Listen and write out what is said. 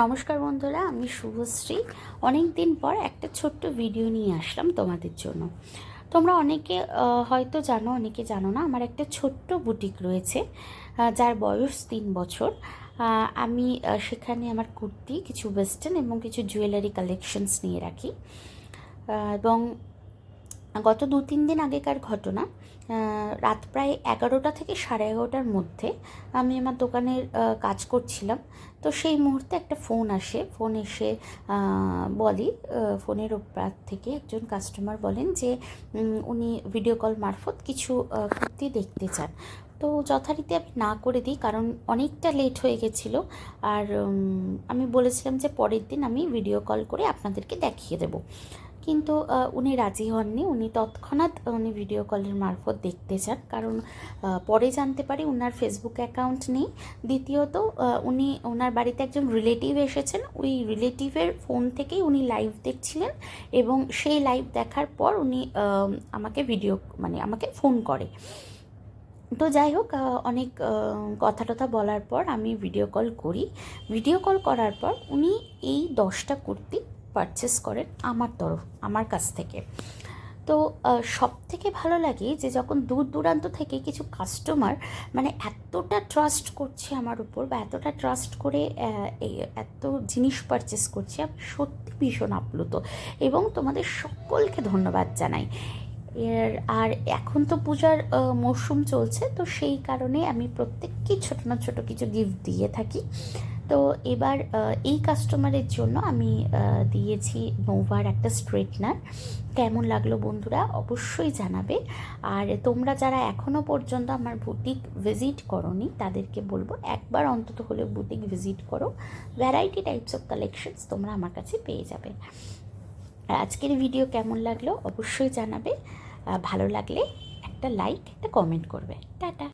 নমস্কার বন্ধুরা, আমি শুভশ্রী। অনেক দিন পর একটা ছোট্ট ভিডিও নিয়ে আসলাম তোমাদের জন্য। তোমরা অনেকে হয়তো জানো, অনেকে জানো না, আমার একটা ছোট্ট বুটিক রয়েছে যার বয়স 3 বছর। আমি সেখানে আমার কুর্তি, কিছু ওয়েস্টার্ন এবং কিছু জুয়েলারি কালেকশনস নিয়ে রাখি। এবং গত 2-3 দিন আগেকার ঘটনা, রাত প্রায় 11টা থেকে 11:30টার মধ্যে আমি আমার দোকানের কাজ করছিলাম। তো সেই মুহূর্তে একটা ফোন আসে। ফোন এসে বলে, ফোনের ওপর থেকে একজন কাস্টমার বলেন যে উনি ভিডিও কল মারফত কিছু কুর্তি দেখতে চান। তো যথারীতি আমি না করে দিই, কারণ অনেকটা লেট হয়ে গেছিলো। আর আমি বলেছিলাম যে পরের দিন আমি ভিডিও কল করে আপনাদেরকে দেখিয়ে দেবো। কিন্তু উনি রাজি হননি। উনি তৎক্ষণাৎ ভিডিও কলের মারফত দেখতে চান, কারণ পরে জানতে পারি ওনার ফেসবুক অ্যাকাউন্ট নেই। দ্বিতীয়ত উনি ওনার বাড়িতে একজন রিলেটিভ এসেছেন, ওই রিলেটিভের ফোন থেকেই উনি লাইভ দেখছিলেন এবং সেই লাইভ দেখার পর উনি আমাকে আমাকে ফোন করে। তো যাই হোক, অনেক কথা টথা বলার পর আমি ভিডিও কল করি। ভিডিও কল করার পর উনি এই 10টা কুর্তি পারচেস করেন আমার কাছ থেকে। তো সব থেকে ভালো লাগে যে যখন দূর দূরান্ত থেকে কিছু কাস্টমার এতটা ট্রাস্ট করছে আমার উপর, বা এতটা ট্রাস্ট করে এত জিনিস পারচেস করছে, আমি সত্যি ভীষণ আপ্লুত এবং তোমাদের সকলকে ধন্যবাদ জানাই। আর এখন তো পূজার মরশুম চলছে, তো সেই কারণে আমি প্রত্যেককেই ছোটো না ছোটো কিছু গিফট দিয়ে থাকি। তো এবার এই কাস্টমারের জন্য আমি দিয়েছি নোভার একটা স্ট্রেটনার। কেমন লাগলো বন্ধুরা অবশ্যই জানাবে। আর তোমরা যারা এখনও পর্যন্ত আমার বুটিক ভিজিট করোনি, তাদেরকে বলবো একবার অন্তত হলে বুটিক ভিজিট করো। ভ্যারাইটি টাইপস অফ কালেকশনস তোমরা আমার কাছে পেয়ে যাবে। আর আজকের ভিডিও কেমন লাগলো অবশ্যই জানাবে। ভালো লাগলে একটা লাইক, একটা কমেন্ট করবে। টাটা।